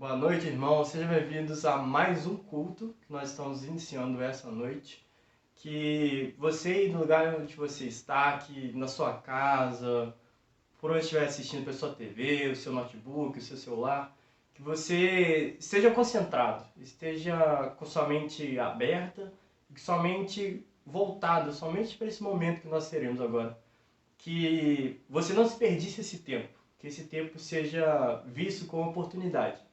Boa noite, irmãos. Sejam bem-vindos a mais um culto que nós estamos iniciando essa noite. Que você, no lugar onde você está, aqui na sua casa, por onde estiver assistindo pela sua TV, o seu notebook, o seu celular, que você esteja concentrado, esteja com sua mente aberta, e sua mente voltada somente para esse momento que nós teremos agora. Que você não desperdice esse tempo, que esse tempo seja visto como oportunidade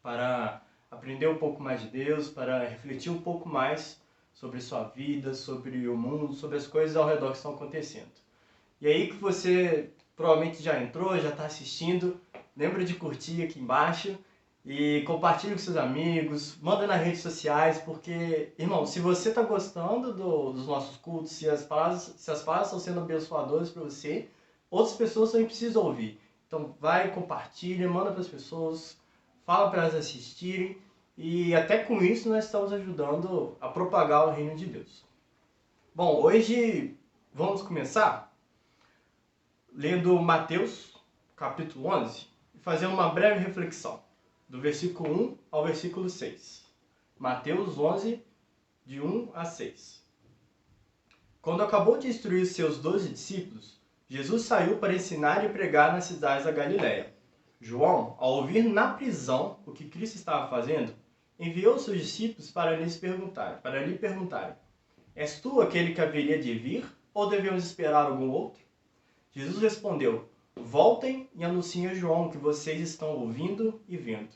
para aprender um pouco mais de Deus, para refletir um pouco mais sobre sua vida, sobre o mundo, sobre as coisas ao redor que estão acontecendo. E aí que você provavelmente já entrou, já está assistindo, lembra de curtir aqui embaixo e compartilha com seus amigos, manda nas redes sociais, porque, irmão, se você está gostando dos nossos cultos, se as palavras estão sendo abençoadoras para você, outras pessoas também precisam ouvir. Então vai, compartilha, manda para as pessoas, fala para elas assistirem, e até com isso nós estamos ajudando a propagar o reino de Deus. Bom, hoje vamos começar lendo Mateus, capítulo 11, e fazendo uma breve reflexão, do versículo 1 ao versículo 6. Mateus 11, de 1 a 6. Quando acabou de instruir seus 12 discípulos, Jesus saiu para ensinar e pregar nas cidades da Galiléia. João, ao ouvir na prisão o que Cristo estava fazendo, enviou seus discípulos para lhe perguntarem: És tu aquele que haveria de vir, ou devemos esperar algum outro? Jesus respondeu: Voltem e anunciem a João o que vocês estão ouvindo e vendo.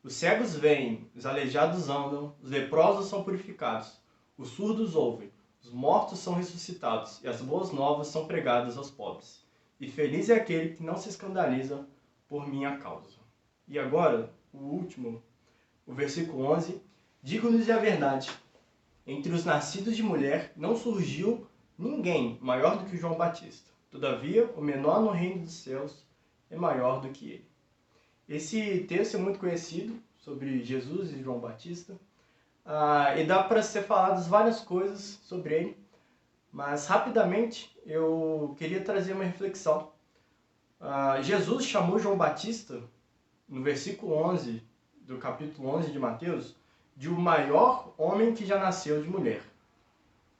Os cegos veem, os aleijados andam, os leprosos são purificados, os surdos ouvem, os mortos são ressuscitados e as boas novas são pregadas aos pobres. E feliz é aquele que não se escandaliza por minha causa. E agora, o último, o versículo 11. Digo-lhes a verdade, entre os nascidos de mulher não surgiu ninguém maior do que João Batista. Todavia, o menor no reino dos céus é maior do que ele. Esse texto é muito conhecido sobre Jesus e João Batista. E dá para ser faladas várias coisas sobre ele. Mas, rapidamente, eu queria trazer uma reflexão. Jesus chamou João Batista, no versículo 11 do capítulo 11 de Mateus, de o maior homem que já nasceu de mulher.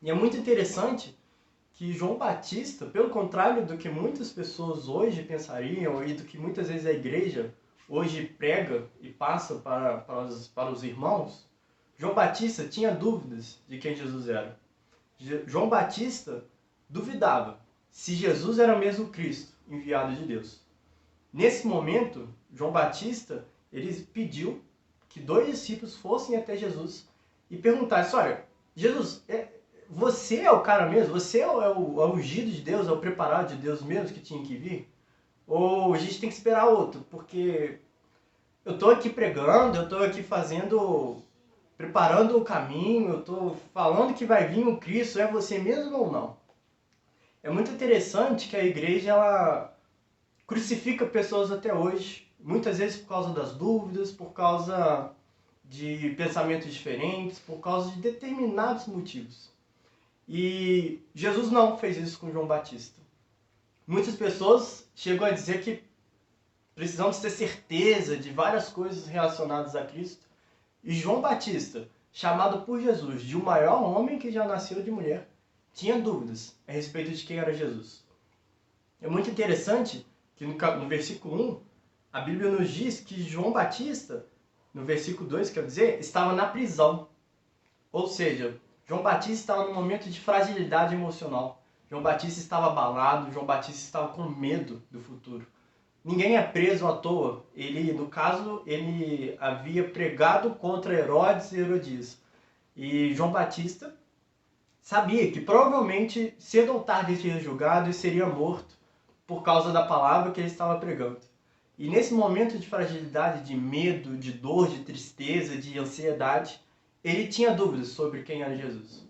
E é muito interessante que João Batista, pelo contrário do que muitas pessoas hoje pensariam e do que muitas vezes a igreja hoje prega e passa para os irmãos, João Batista tinha dúvidas de quem Jesus era. João Batista duvidava se Jesus era mesmo Cristo, enviado de Deus. Nesse momento, João Batista ele pediu que 2 discípulos fossem até Jesus e perguntassem: olha, Jesus, você é o cara mesmo? Você é o ungido de Deus, é o preparado de Deus mesmo que tinha que vir? Ou a gente tem que esperar outro? Porque eu estou aqui pregando, eu estou aqui preparando o caminho, eu estou falando que vai vir o Cristo, é você mesmo ou não? É muito interessante que a igreja ela crucifica pessoas até hoje, muitas vezes por causa das dúvidas, por causa de pensamentos diferentes, por causa de determinados motivos. E Jesus não fez isso com João Batista. Muitas pessoas chegam a dizer que precisamos ter certeza de várias coisas relacionadas a Cristo. E João Batista, chamado por Jesus de o maior homem que já nasceu de mulher, tinha dúvidas a respeito de quem era Jesus. É muito interessante que no versículo 1, a Bíblia nos diz que João Batista, no versículo 2, quer dizer, estava na prisão. Ou seja, João Batista estava num momento de fragilidade emocional. João Batista estava abalado, João Batista estava com medo do futuro. Ninguém é preso à toa. No caso, ele havia pregado contra Herodes e Herodias. E João Batista sabia que provavelmente, cedo ou tarde, ele seria julgado e seria morto por causa da palavra que ele estava pregando. E nesse momento de fragilidade, de medo, de dor, de tristeza, de ansiedade, ele tinha dúvidas sobre quem era Jesus.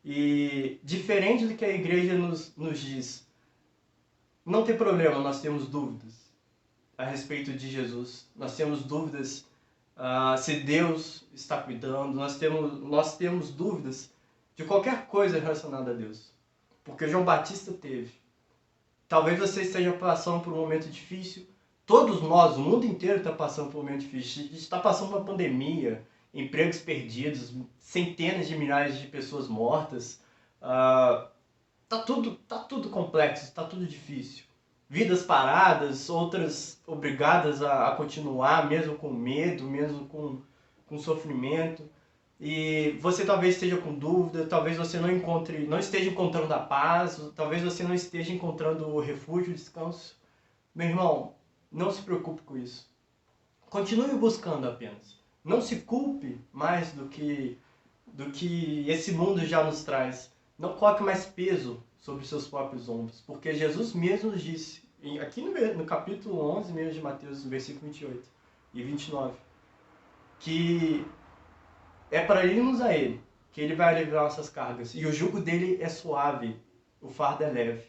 E diferente do que a igreja nos diz, não tem problema, nós temos dúvidas a respeito de Jesus. Nós temos dúvidas se Deus está cuidando, nós temos dúvidas de qualquer coisa relacionada a Deus. Porque João Batista teve. Talvez você esteja passando por um momento difícil, Todos nós, o mundo inteiro está passando por um momento difícil. A gente está passando por uma pandemia, empregos perdidos, centenas de milhares de pessoas mortas. Tá tudo complexo, tá tudo difícil. Vidas paradas, outras obrigadas a continuar, mesmo com medo, mesmo com sofrimento. E você talvez esteja com dúvida, talvez você não esteja encontrando a paz, talvez você não esteja encontrando o refúgio, o descanso. Meu irmão, não se preocupe com isso. Continue buscando apenas. Não se culpe mais do que esse mundo já nos traz. Não coloque mais peso sobre os seus próprios ombros, porque Jesus mesmo nos disse, aqui no capítulo 11 mesmo de Mateus, no versículo 28 e 29, que é para irmos a Ele, que Ele vai aliviar nossas cargas, e o jugo dele é suave, o fardo é leve.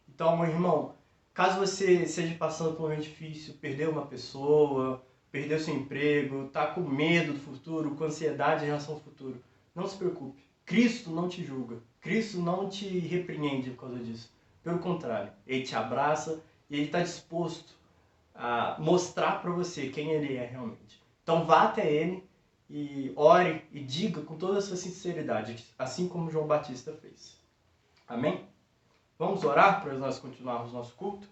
Então, meu irmão, caso você esteja passando por um momento difícil, perdeu uma pessoa, perdeu seu emprego, está com medo do futuro, com ansiedade em relação ao futuro, não se preocupe. Cristo não te julga. Cristo não te repreende por causa disso. Pelo contrário, Ele te abraça e Ele está disposto a mostrar para você quem Ele é realmente. Então vá até Ele e ore e diga com toda a sua sinceridade, assim como João Batista fez. Amém? Vamos orar para nós continuarmos nosso culto?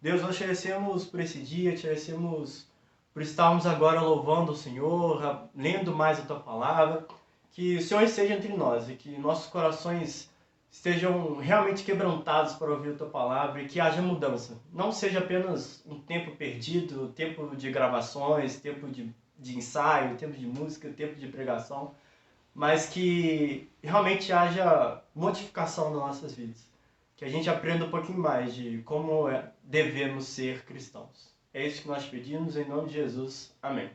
Deus, nós te agradecemos por esse dia, te agradecemos por estarmos agora louvando o Senhor, lendo mais a Tua Palavra. Que o Senhor esteja entre nós e que nossos corações estejam realmente quebrantados para ouvir a Tua Palavra e que haja mudança. Não seja apenas um tempo perdido, tempo de gravações, tempo de ensaio, tempo de música, tempo de pregação, mas que realmente haja modificação nas nossas vidas. Que a gente aprenda um pouquinho mais de como devemos ser cristãos. É isso que nós pedimos, em nome de Jesus. Amém.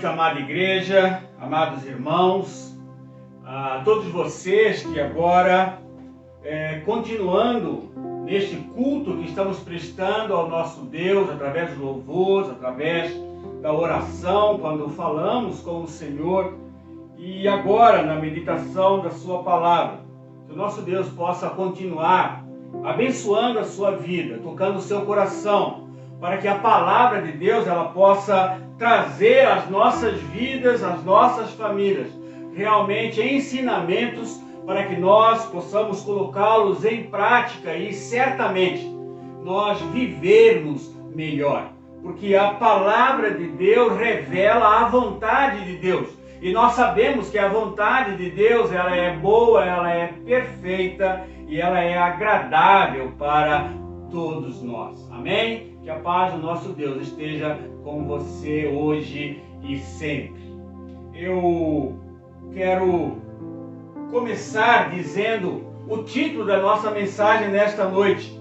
noite, amada igreja, amados irmãos, a todos vocês que agora, continuando neste culto que estamos prestando ao nosso Deus, através dos louvores, através da oração, quando falamos com o Senhor, e agora na meditação da sua palavra, que o nosso Deus possa continuar abençoando a sua vida, tocando o seu coração, para que a palavra de Deus ela possa trazer às nossas vidas, às nossas famílias, realmente ensinamentos para que nós possamos colocá-los em prática e certamente nós vivermos melhor. Porque a palavra de Deus revela a vontade de Deus. E nós sabemos que a vontade de Deus ela é boa, ela é perfeita e ela é agradável para todos nós. Amém? Que a paz do nosso Deus esteja com você hoje e sempre. Eu quero começar dizendo o título da nossa mensagem nesta noite.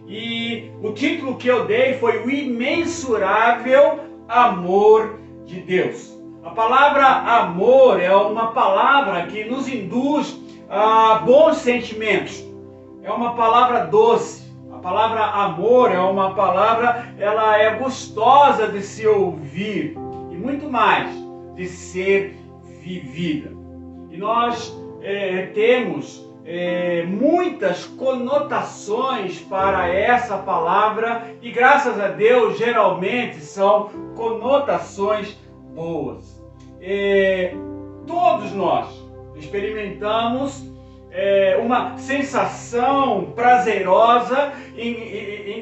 E o título que eu dei foi O Imensurável Amor de Deus. A palavra amor é uma palavra que nos induz a bons sentimentos. É uma palavra doce. A palavra amor é uma palavra, ela é gostosa de se ouvir e muito mais de ser vivida. E nós temos muitas conotações para essa palavra e graças a Deus geralmente são conotações boas. Todos nós experimentamos uma sensação prazerosa,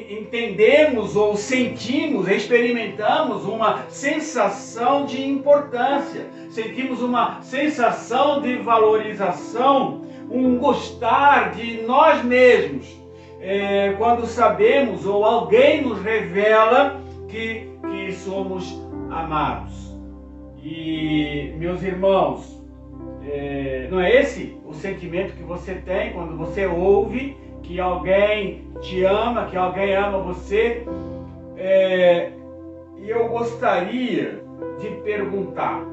entendemos ou sentimos, experimentamos uma sensação de importância, sentimos uma sensação de valorização, um gostar de nós mesmos, quando sabemos ou alguém nos revela que somos amados. E, meus irmãos, não é esse o sentimento que você tem quando você ouve que alguém te ama, que alguém ama você? E eu gostaria de perguntar: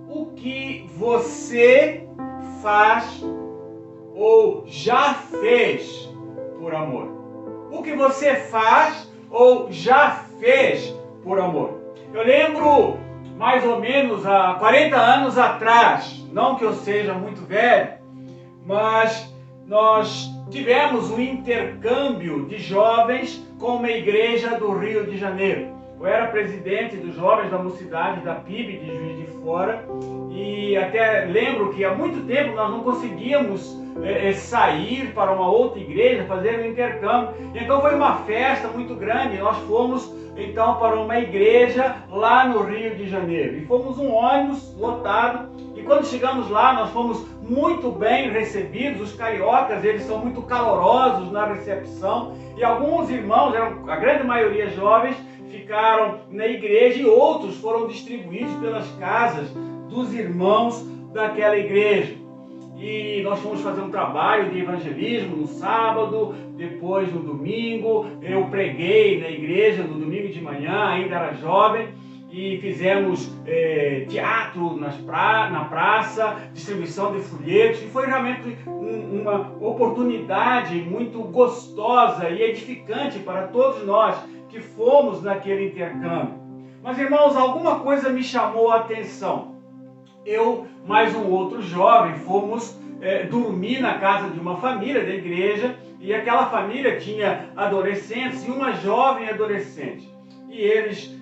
o que você faz ou já fez por amor? O que você faz ou já fez por amor? Eu lembro, mais ou menos há 40 anos atrás, não que eu seja muito velho, mas nós tivemos um intercâmbio de jovens com uma igreja do Rio de Janeiro. Eu era presidente dos jovens da mocidade da PIB de Juiz de Fora, e até lembro que há muito tempo nós não conseguíamos sair para uma outra igreja, fazer um intercâmbio. Então foi uma festa muito grande. Nós fomos então para uma igreja lá no Rio de Janeiro, e fomos um ônibus lotado, e quando chegamos lá nós fomos muito bem recebidos. Os cariocas, eles são muito calorosos na recepção, e alguns irmãos, a grande maioria jovens, ficaram na igreja, e outros foram distribuídos pelas casas dos irmãos daquela igreja. E nós fomos fazer um trabalho de evangelismo no sábado, depois no domingo. Eu preguei na igreja no domingo de manhã, ainda era jovem, e fizemos teatro na praça, distribuição de folhetos, e foi realmente uma oportunidade muito gostosa e edificante para todos nós que fomos naquele intercâmbio. Mas, irmãos, alguma coisa me chamou a atenção. Eu, mais um outro jovem, fomos dormir na casa de uma família da igreja, e aquela família tinha adolescentes e uma jovem adolescente. E eles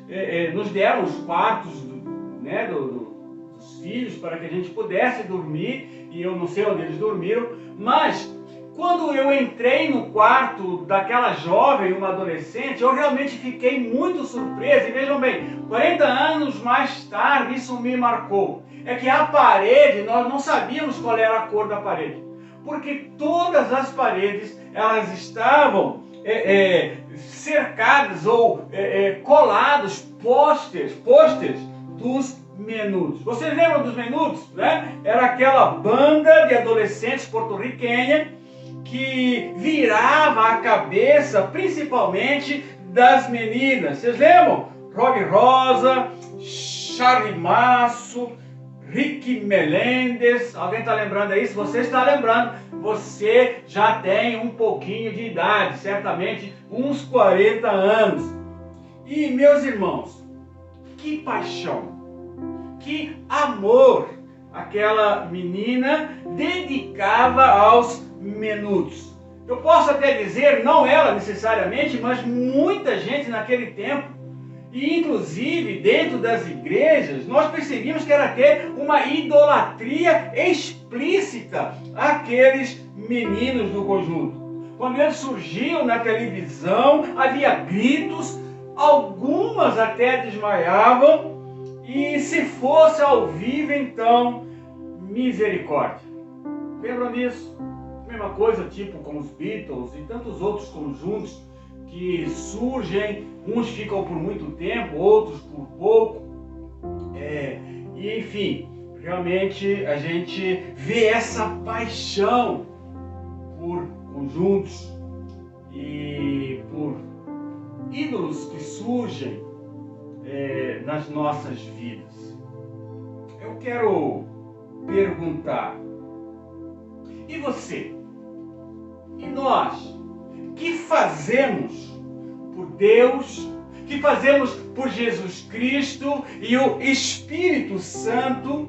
nos deram os quartos dos filhos para que a gente pudesse dormir, e eu não sei onde eles dormiram, mas quando eu entrei no quarto daquela jovem, uma adolescente, eu realmente fiquei muito surpreso. E vejam bem, 40 anos mais tarde isso me marcou. É que a parede, nós não sabíamos qual era a cor da parede, porque todas as paredes, elas estavam cercadas ou colados posters dos Menudos. Vocês lembram dos Menudos, né? Era aquela banda de adolescentes porto-riquenha que virava a cabeça principalmente das meninas. Vocês lembram? Rogue Rosa, Charlie Masso, Ricky Meléndez. Alguém está lembrando aí? Se você está lembrando, você já tem um pouquinho de idade, certamente uns 40 anos. E, meus irmãos, que paixão, que amor aquela menina dedicava aos Menudos. Eu posso até dizer, não ela necessariamente, mas muita gente naquele tempo, e inclusive dentro das igrejas, nós percebíamos que era até uma idolatria explícita àqueles meninos do conjunto. Quando eles surgiam na televisão, havia gritos, algumas até desmaiavam, e se fosse ao vivo, então, misericórdia. Lembram disso? Mesma coisa, tipo com os Beatles e tantos outros conjuntos que surgem, uns ficam por muito tempo, outros por pouco. E enfim, realmente a gente vê essa paixão por conjuntos e por ídolos que surgem nas nossas vidas. Eu quero perguntar: e você? E nós? Que fazemos por Deus? Que fazemos por Jesus Cristo e o Espírito Santo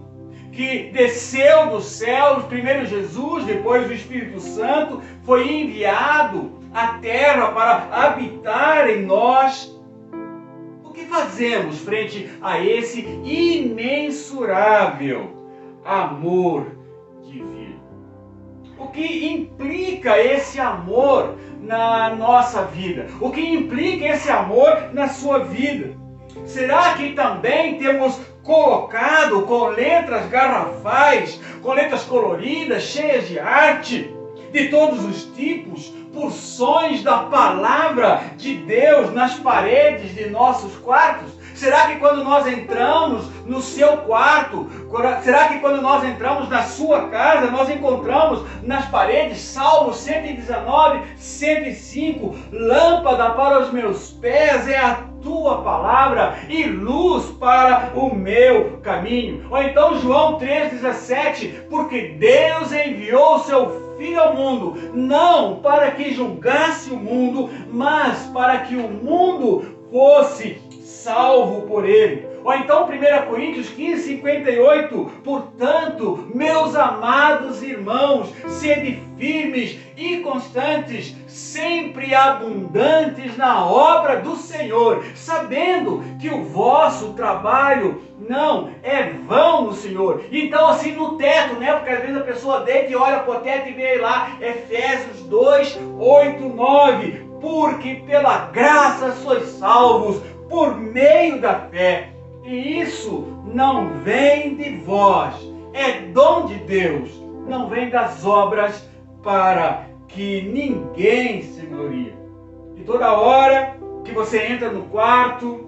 que desceu do céu? Primeiro Jesus, depois o Espírito Santo foi enviado à terra para habitar em nós. O que fazemos frente a esse imensurável amor divino? O que implica esse amor na nossa vida? O que implica esse amor na sua vida? Será que também temos colocado com letras garrafais, com letras coloridas, cheias de arte, de todos os tipos, porções da palavra de Deus nas paredes de nossos quartos? Será que quando nós entramos no seu quarto, será que quando nós entramos na sua casa, nós encontramos nas paredes Salmos 119, 105, lâmpada para os meus pés é a tua palavra e luz para o meu caminho? Ou então João 3,17, porque Deus enviou o seu Filho ao mundo, não para que julgasse o mundo, mas para que o mundo fosse salvo por ele. Ou então 1 Coríntios 15, 58, portanto, meus amados irmãos, sede firmes e constantes, sempre abundantes na obra do Senhor, sabendo que o vosso trabalho não é vão no Senhor. Então assim no teto, né? Porque às vezes a pessoa deita e olha para o teto e vê lá Efésios 2, 8, 9, porque pela graça sois salvos por meio da fé, e isso não vem de vós, é dom de Deus, não vem das obras, para que ninguém se glorie. E toda hora que você entra no quarto,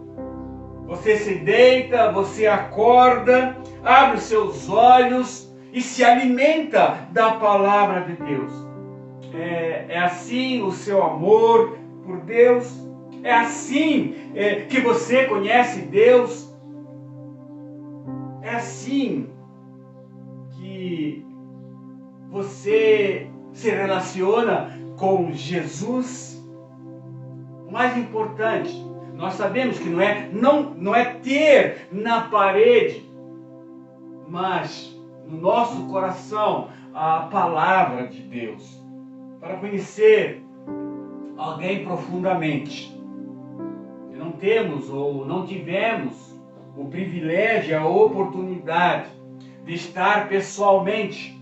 você se deita, você acorda, abre os seus olhos e se alimenta da palavra de Deus. É assim o seu amor por Deus? É assim que você conhece Deus? É assim que você se relaciona com Jesus? O mais importante, nós sabemos que não é ter na parede, mas no nosso coração a palavra de Deus, para conhecer alguém profundamente. Não temos ou não tivemos o privilégio, a oportunidade de estar pessoalmente.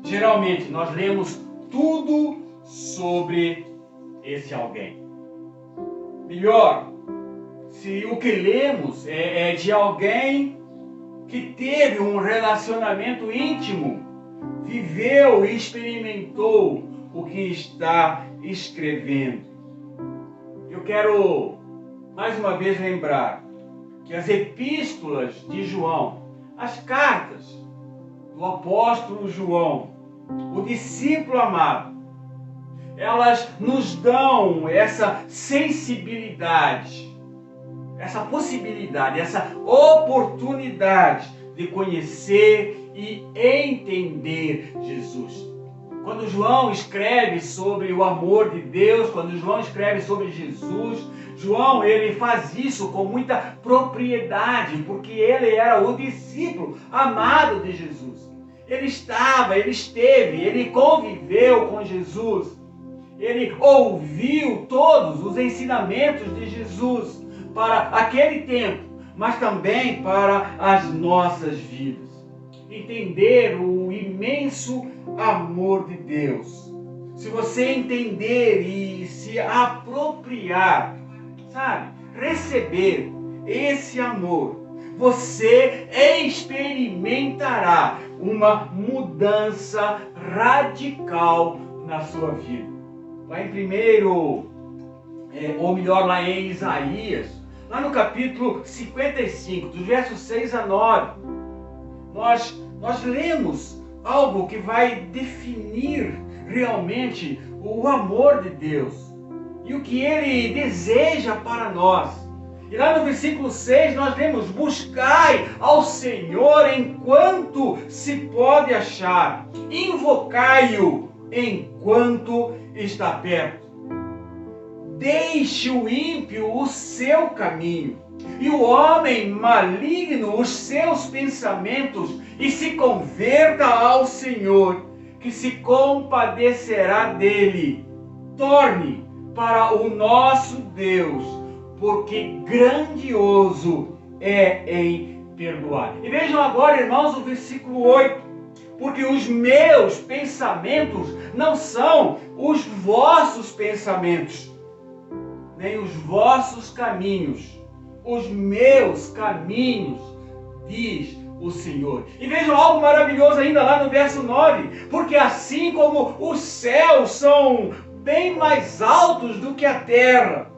Geralmente nós lemos tudo sobre esse alguém. Melhor, se o que lemos é de alguém que teve um relacionamento íntimo, viveu e experimentou o que está escrevendo. Eu quero mais uma vez lembrar que as epístolas de João, as cartas do apóstolo João, o discípulo amado, elas nos dão essa sensibilidade, essa possibilidade, essa oportunidade de conhecer e entender Jesus. Quando João escreve sobre o amor de Deus, quando João escreve sobre Jesus, João, ele faz isso com muita propriedade, porque ele era o discípulo amado de Jesus. Ele esteve, ele conviveu com Jesus. Ele ouviu todos os ensinamentos de Jesus para aquele tempo, mas também para as nossas vidas. Entender o imenso amor de Deus. Se você entender e se apropriar, sabe, receber esse amor, você experimentará uma mudança radical na sua vida. Lá em lá em Isaías, lá no capítulo 55, dos versos 6 a 9, nós lemos algo que vai definir realmente o amor de Deus e o que Ele deseja para nós. E lá no versículo 6 nós lemos: buscai ao Senhor enquanto se pode achar, invocai-o enquanto está perto. Deixe o ímpio o seu caminho, e o homem maligno os seus pensamentos, e se converta ao Senhor, que se compadecerá dele. Torne para o nosso Deus, porque grandioso é em perdoar. E vejam agora, irmãos, o versículo 8. porque os meus pensamentos não são os vossos pensamentos, nem os vossos caminhos, os meus caminhos, diz o Senhor. E vejam algo maravilhoso ainda lá no verso 9, porque assim como os céus são bem mais altos do que a terra,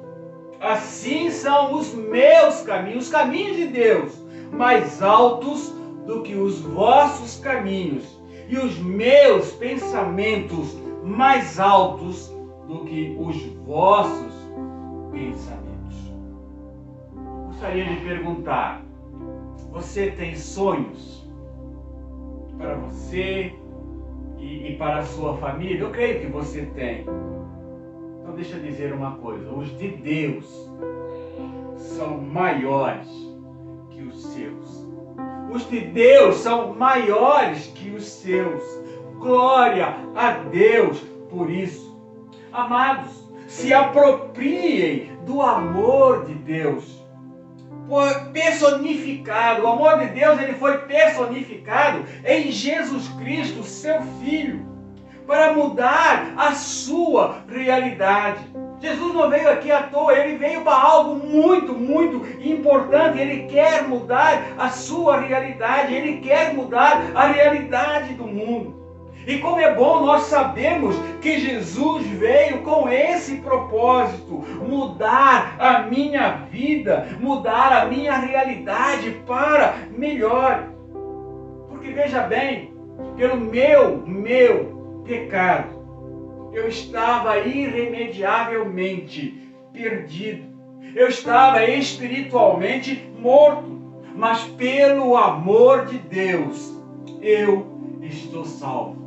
assim são os meus caminhos, os caminhos de Deus, mais altos do que os vossos caminhos, e os meus pensamentos mais altos do que os vossos pensamentos. Gostaria de perguntar: você tem sonhos para você e para a sua família? Eu creio que você tem. Então deixa eu dizer uma coisa: os de Deus são maiores que os seus. Os de Deus são maiores que os seus. Glória a Deus por isso. Amados, se apropriem do amor de Deus. Personificado, o amor de Deus, ele foi personificado em Jesus Cristo, seu Filho, para mudar a sua realidade. Jesus não veio aqui à toa, ele veio para algo muito, muito importante. Ele quer mudar a sua realidade, ele quer mudar a realidade do mundo. E como é bom nós sabemos que Jesus veio com esse propósito: mudar a minha vida, mudar a minha realidade para melhor. Porque veja bem, pelo meu pecado, eu estava irremediavelmente perdido. Eu estava espiritualmente morto. Mas pelo amor de Deus, eu estou salvo.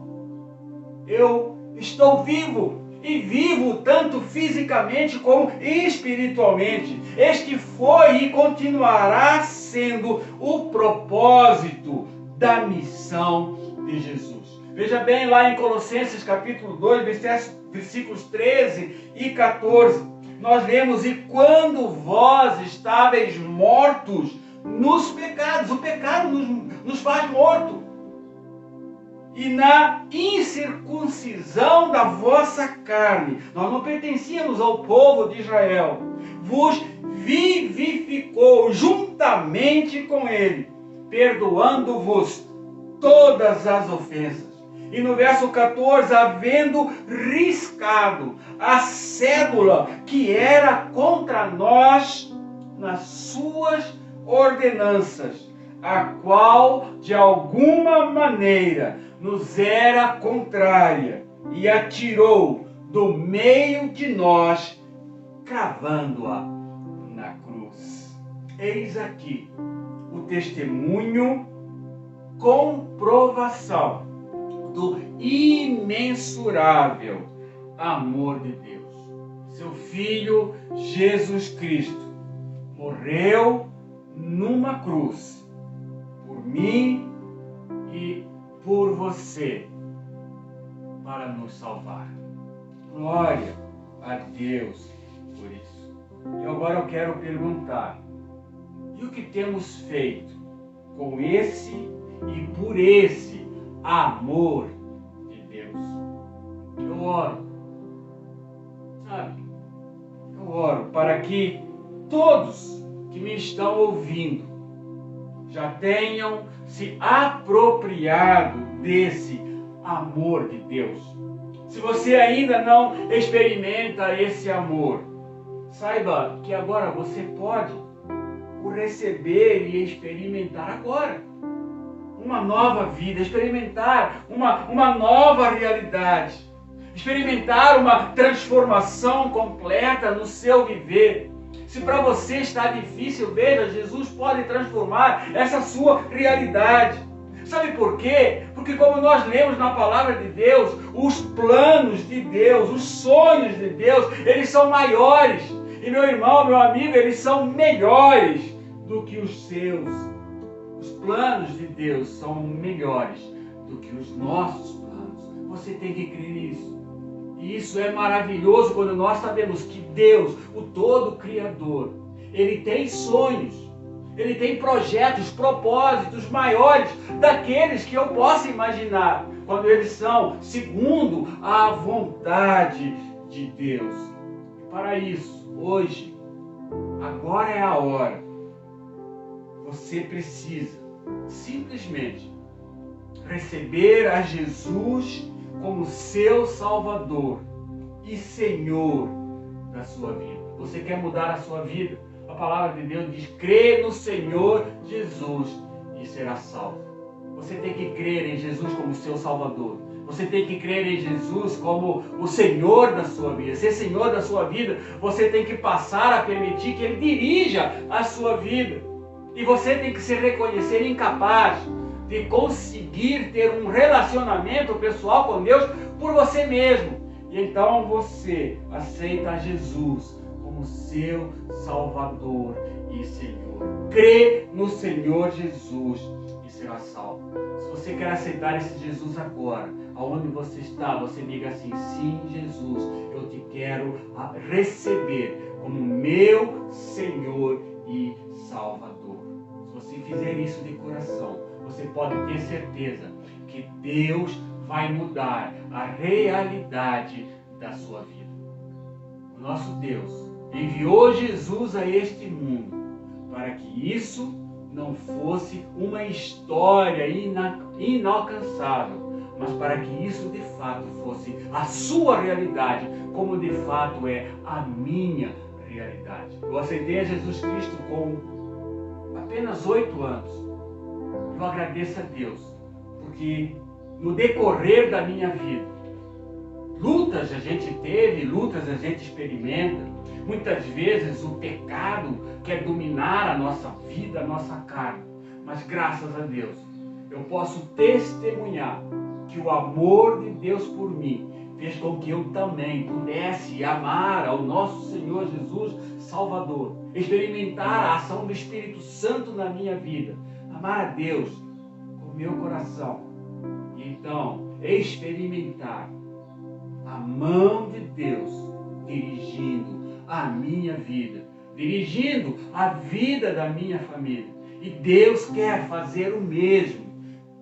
Eu estou vivo. E vivo tanto fisicamente como espiritualmente. Este foi e continuará sendo o propósito da missão de Jesus. Veja bem lá em Colossenses capítulo 2, versículos 13 e 14. Nós lemos: e quando vós estáveis mortos nos pecados, o pecado nos faz morto, e na incircuncisão da vossa carne, nós não pertencíamos ao povo de Israel, vos vivificou juntamente com ele, perdoando-vos todas as ofensas. E no verso 14, havendo riscado a cédula que era contra nós nas suas ordenanças, a qual de alguma maneira nos era contrária, e atirou do meio de nós, cravando-a na cruz. Eis aqui o testemunho, comprovação do imensurável amor de Deus. Seu Filho Jesus Cristo morreu numa cruz por mim e por você, para nos salvar. Glória a Deus por isso. E agora eu quero perguntar: e o que temos feito com esse e por esse amor de Deus? Eu oro, sabe? Eu oro para que todos que me estão ouvindo já tenham se apropriado desse amor de Deus. Se você ainda não experimenta esse amor, saiba que agora você pode o receber e experimentar agora. Uma nova vida, experimentar uma nova realidade, experimentar uma transformação completa no seu viver. Se para você está difícil, veja, Jesus pode transformar essa sua realidade. Sabe por quê? Porque como nós lemos na palavra de Deus, os planos de Deus, os sonhos de Deus, eles são maiores. E meu irmão, meu amigo, eles são melhores do que os seus. Os planos de Deus são melhores do que os nossos planos. Você tem que crer nisso. E isso é maravilhoso quando nós sabemos que Deus, o todo Criador, Ele tem sonhos. Ele tem projetos, propósitos maiores daqueles que eu possa imaginar, quando eles são segundo a vontade de Deus. E para isso, hoje, agora é a hora. Você precisa simplesmente receber a Jesus como seu Salvador e Senhor da sua vida. Você quer mudar a sua vida? A palavra de Deus diz: crê no Senhor Jesus e será salvo. Você tem que crer em Jesus como seu Salvador. Você tem que crer em Jesus como o Senhor da sua vida. Ser Senhor da sua vida, você tem que passar a permitir que Ele dirija a sua vida. E você tem que se reconhecer incapaz de conseguir ter um relacionamento pessoal com Deus por você mesmo. E então você aceita Jesus como seu Salvador e Senhor. Crê no Senhor Jesus e será salvo. Se você quer aceitar esse Jesus agora, aonde você está, você diga assim: sim, Jesus, eu te quero receber como meu Senhor e Salvador. Se você fizer isso de coração, você pode ter certeza que Deus vai mudar a realidade da sua vida. O nosso Deus enviou Jesus a este mundo para que isso não fosse uma história inalcançável, mas para que isso de fato fosse a sua realidade, como de fato é a minha realidade. Eu aceitei a Jesus Cristo com apenas 8 anos. Eu agradeço a Deus, porque no decorrer da minha vida, lutas a gente teve, lutas a gente experimenta. Muitas vezes o pecado quer dominar a nossa vida, a nossa carne. Mas graças a Deus, eu posso testemunhar que o amor de Deus por mim fez com que eu também pudesse amar ao nosso Senhor Jesus Salvador, experimentar a ação do Espírito Santo na minha vida, amar a Deus com o meu coração e então experimentar a mão de Deus dirigindo a minha vida, dirigindo a vida da minha família. E Deus quer fazer o mesmo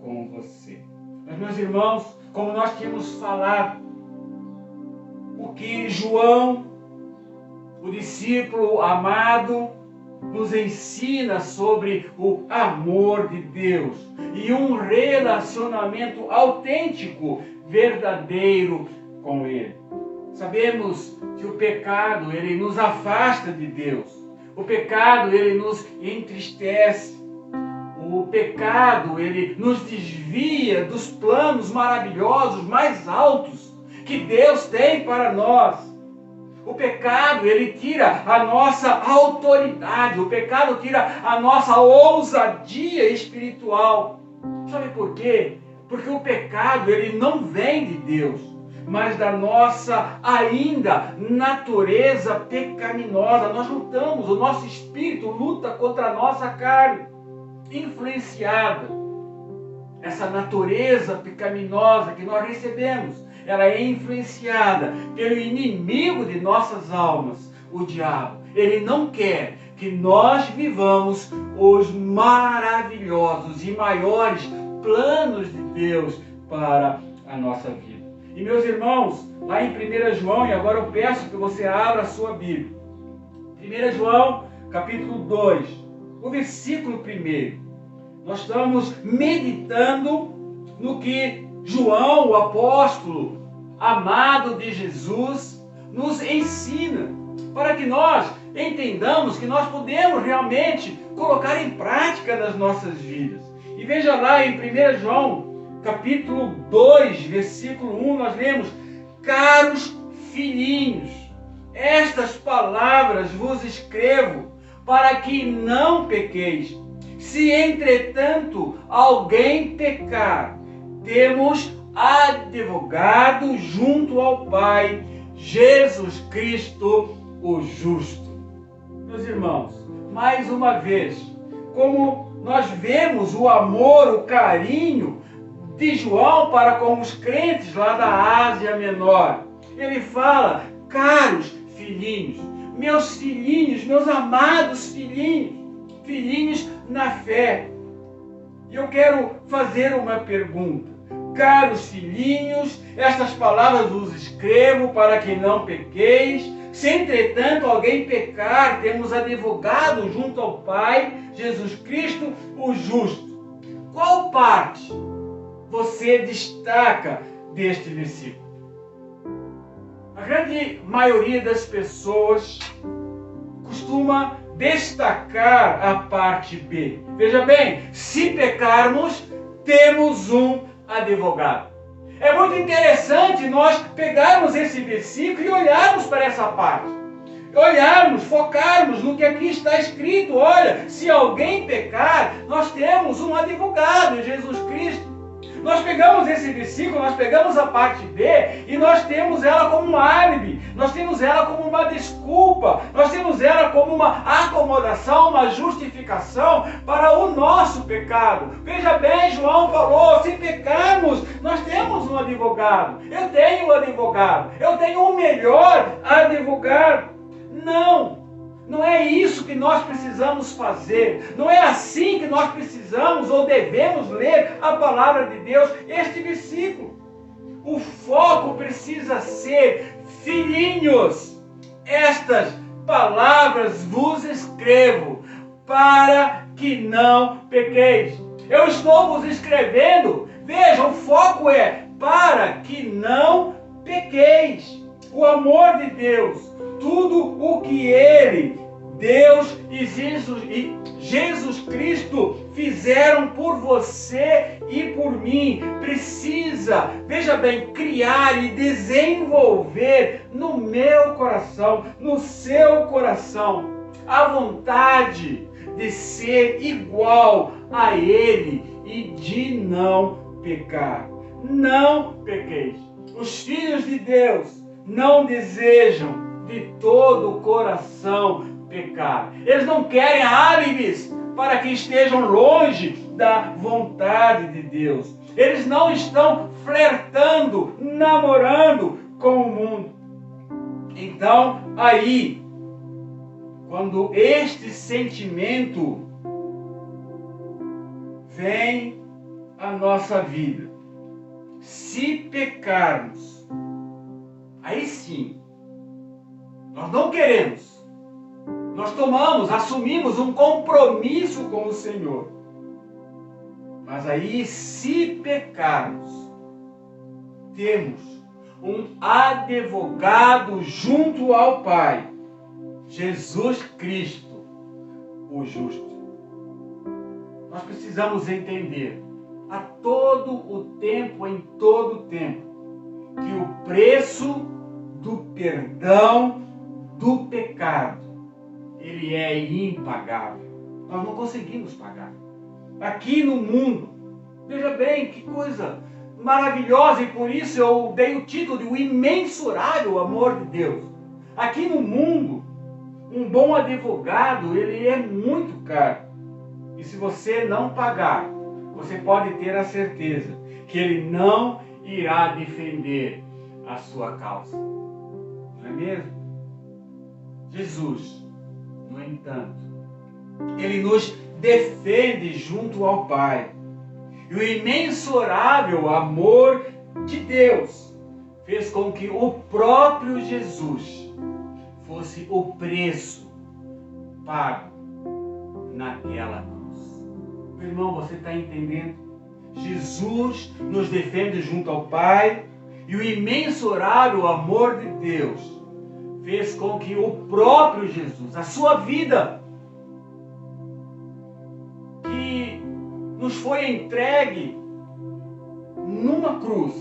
com você. Mas, meus irmãos, como nós tínhamos falado, o que João, o discípulo amado, nos ensina sobre o amor de Deus e um relacionamento autêntico, verdadeiro com Ele. Sabemos que o pecado, ele nos afasta de Deus. O pecado, ele nos entristece. O pecado, ele nos desvia dos planos maravilhosos, mais altos, que Deus tem para nós. O pecado, ele tira a nossa autoridade. O pecado tira a nossa ousadia espiritual. Sabe por quê? Porque o pecado, ele não vem de Deus, mas da nossa ainda natureza pecaminosa. Nós lutamos, o nosso espírito luta contra a nossa carne, influenciada. Essa natureza pecaminosa que nós recebemos, ela é influenciada pelo inimigo de nossas almas, o diabo. Ele não quer que nós vivamos os maravilhosos e maiores planos de Deus para a nossa vida. E meus irmãos, lá em 1 João, e agora eu peço que você abra a sua Bíblia. 1 João, capítulo 2, o versículo 1. Nós estamos meditando no que João, o apóstolo amado de Jesus, nos ensina, para que nós entendamos que nós podemos realmente colocar em prática nas nossas vidas. E veja lá em 1 João, capítulo 2, versículo 1, nós lemos: caros filhinhos, estas palavras vos escrevo para que não pequeis. Se entretanto alguém pecar, temos advogado junto ao Pai, Jesus Cristo, o justo. Meus irmãos, mais uma vez, como nós vemos o amor, o carinho de João para com os crentes lá da Ásia Menor. Ele fala: caros filhinhos, meus filhinhos, meus amados filhinhos. filhinhos na fé. E eu quero fazer uma pergunta. Caros filhinhos, estas palavras vos escrevo para que não pequeis. Se entretanto alguém pecar, temos advogado junto ao Pai, Jesus Cristo, o justo. Qual parte você destaca deste versículo? A grande maioria das pessoas costuma destacar a parte B. Veja bem, se pecarmos, temos um advogado. É muito interessante nós pegarmos esse versículo e olharmos para essa parte. Olharmos, focarmos no que aqui está escrito. Olha, se alguém pecar, nós temos um advogado, Jesus Cristo. Nós pegamos esse versículo, nós pegamos a parte B e nós temos ela como um álibi, nós temos ela como uma desculpa, nós temos ela como uma acomodação, uma justificação para o nosso pecado. Veja bem, João falou, se pecarmos, nós temos um advogado. Eu tenho um advogado, eu tenho um melhor advogado. Não é isso que nós precisamos fazer. Não é assim que nós precisamos ou devemos ler a palavra de Deus, este versículo. O foco precisa ser: filhinhos, estas palavras vos escrevo para que não pequeis. Eu estou vos escrevendo, veja, o foco é para que não pequeis. O amor de Deus, tudo o que Ele, Deus e Jesus Cristo fizeram por você e por mim, precisa, veja bem, criar e desenvolver no meu coração, no seu coração, a vontade de ser igual a Ele e de não pecar. Não pequeis. Os filhos de Deus não desejam de todo o coração pecar. Eles não querem álibis para que estejam longe da vontade de Deus. Eles não estão flertando, namorando com o mundo. Então, aí, quando este sentimento vem à nossa vida, se pecarmos, aí sim, nós não queremos. Nós assumimos um compromisso com o Senhor. Mas aí, se pecarmos, temos um advogado junto ao Pai, Jesus Cristo, o justo. Nós precisamos entender a todo o tempo, em todo o tempo, que o preço do perdão do pecado, ele é impagável. Nós não conseguimos pagar. Aqui no mundo, veja bem que coisa maravilhosa, e por isso eu dei o título de o imensurável amor de Deus. Aqui no mundo, um bom advogado, ele é muito caro. E se você não pagar, você pode ter a certeza que ele não irá defender a sua causa. Não é mesmo? Jesus, no entanto, ele nos defende junto ao Pai. E o imensurável amor de Deus fez com que o próprio Jesus fosse o preço pago naquela cruz. Meu irmão, você está entendendo? Jesus nos defende junto ao Pai, e o imensurável amor de Deus fez com que o próprio Jesus, a sua vida, que nos foi entregue numa cruz,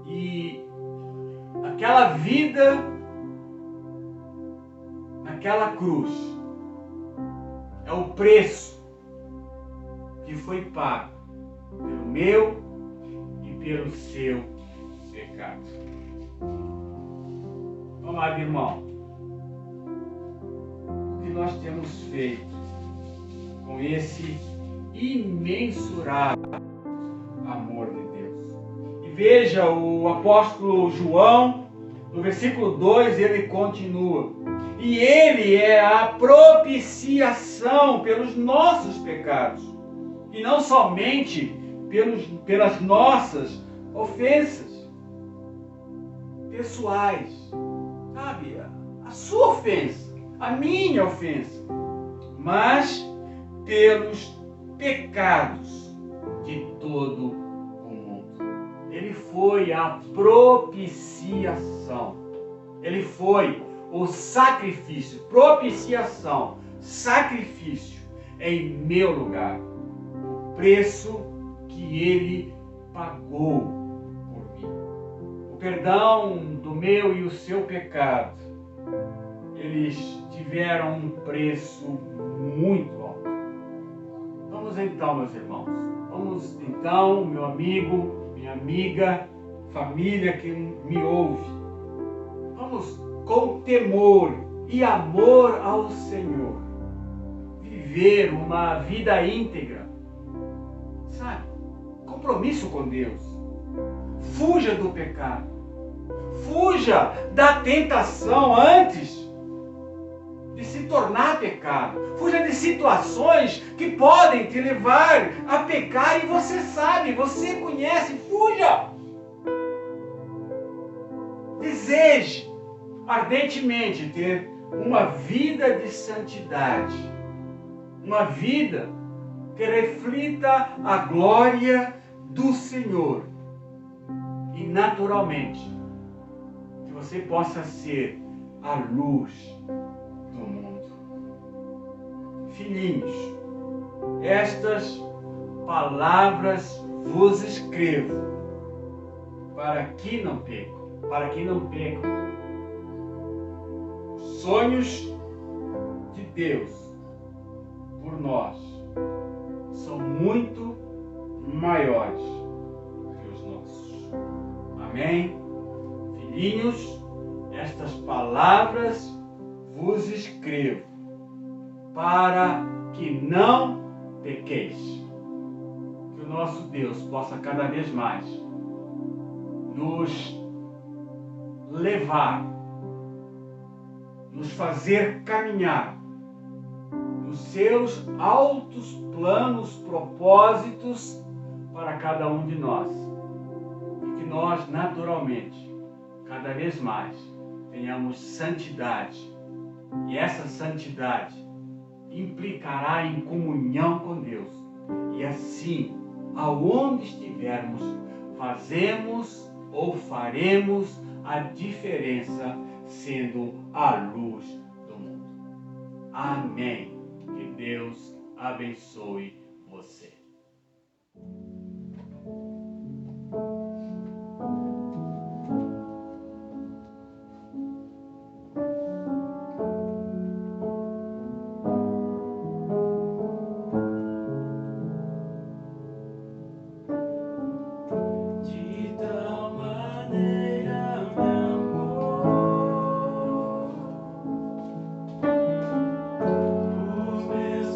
e aquela vida naquela cruz é o preço que foi pago pelo meu e pelo seu pecado. Amado irmão, o que nós temos feito com esse imensurável amor de Deus? E veja, o apóstolo João, no versículo 2, ele continua: E Ele é a propiciação pelos nossos pecados. E não somente pelas nossas ofensas pessoais. Sabe? A sua ofensa, a minha ofensa. Mas pelos pecados de todo o mundo. Ele foi a propiciação. Ele foi o sacrifício, propiciação, sacrifício em meu lugar. O preço que Ele pagou por mim. O perdão do meu e o seu pecado, eles tiveram um preço muito alto. Vamos então, meus irmãos. Vamos então, meu amigo, minha amiga, família que me ouve. Vamos com temor e amor ao Senhor viver uma vida íntegra. Sabe? Compromisso com Deus. Fuja do pecado. Fuja da tentação antes de se tornar pecado. Fuja de situações que podem te levar a pecar e você sabe, você conhece. Fuja! Deseje ardentemente ter uma vida de santidade. Uma vida que reflita a glória do Senhor. E naturalmente, que você possa ser a luz do mundo. Filhinhos, estas palavras vos escrevo para que não pequem. Os sonhos de Deus por nós são muito maiores que os nossos. Amém? Filhinhos, estas palavras vos escrevo para que não pequeis. Que o nosso Deus possa cada vez mais nos levar, nos fazer caminhar nos seus altos planos, propósitos para cada um de nós. E que nós, naturalmente, cada vez mais, tenhamos santidade. E essa santidade implicará em comunhão com Deus. E assim, aonde estivermos, fazemos ou faremos a diferença, sendo a luz do mundo. Amém. Que Deus abençoe você.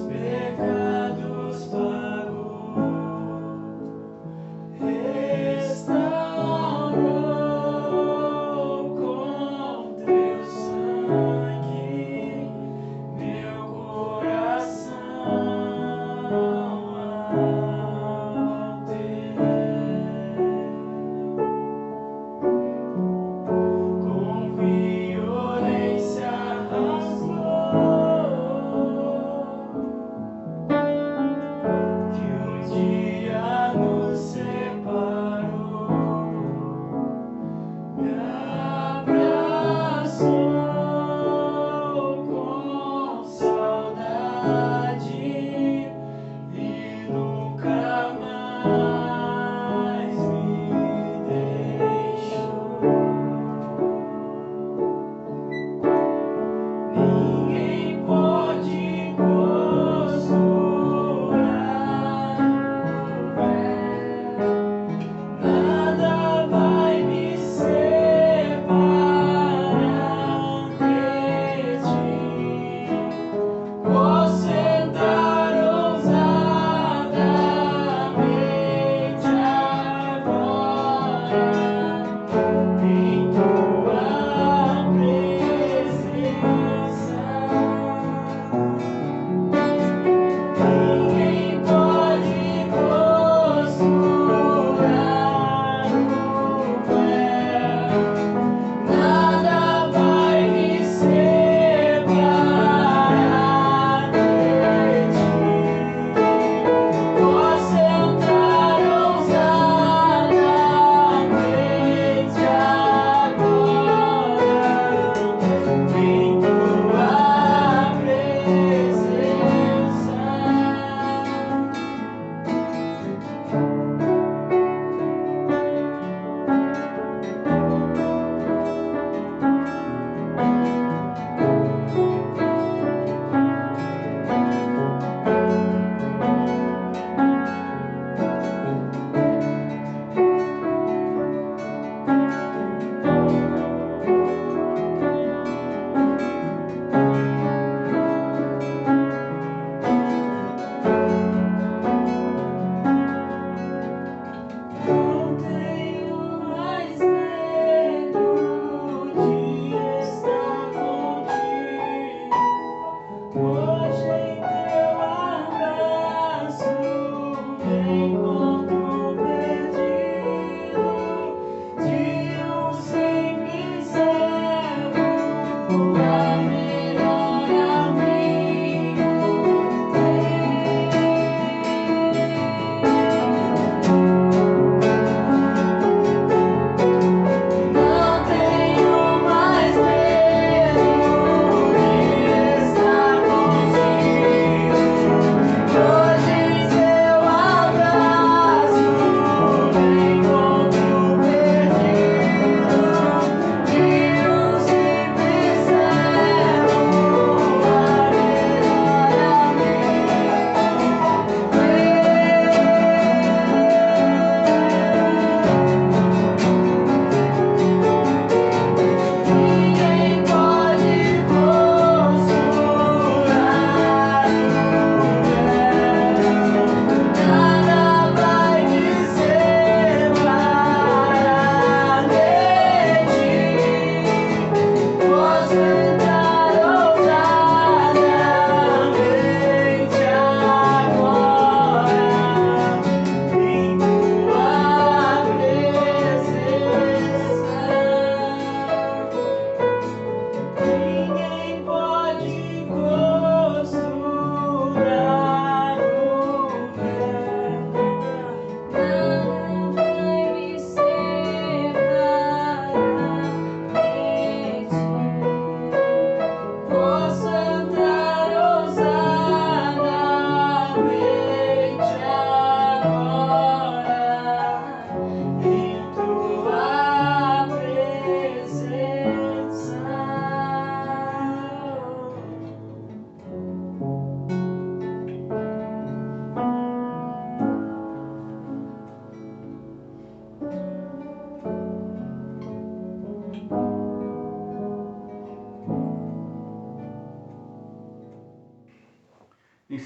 Pecados pagos.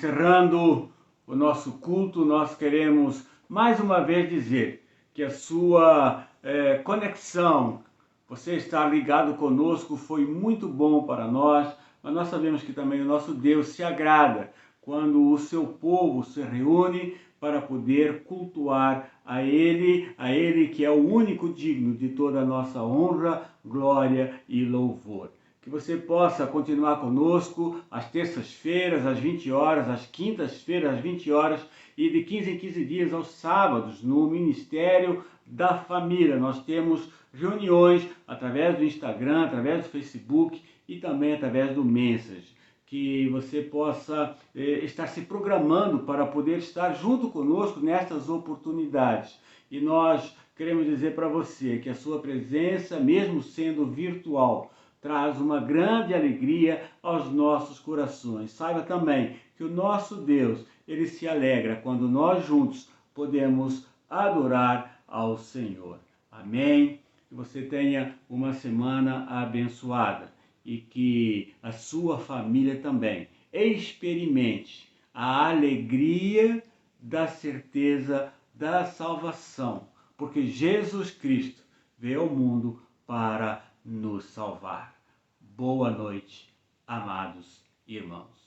encerrando o nosso culto, nós queremos mais uma vez dizer que a sua conexão, você estar ligado conosco, foi muito bom para nós, mas nós sabemos que também o nosso Deus se agrada quando o seu povo se reúne para poder cultuar a Ele que é o único digno de toda a nossa honra, glória e louvor. Que você possa continuar conosco às terças-feiras, às 20 horas, às quintas-feiras, às 20 horas e de 15 em 15 dias aos sábados no Ministério da Família. Nós temos reuniões através do Instagram, através do Facebook e também através do Message. Que você possa estar se programando para poder estar junto conosco nestas oportunidades. E nós queremos dizer para você que a sua presença, mesmo sendo virtual, traz uma grande alegria aos nossos corações. Saiba também que o nosso Deus, Ele se alegra quando nós juntos podemos adorar ao Senhor. Amém? Que você tenha uma semana abençoada e que a sua família também experimente a alegria da certeza da salvação, porque Jesus Cristo veio ao mundo para nos salvar. Boa noite, amados irmãos.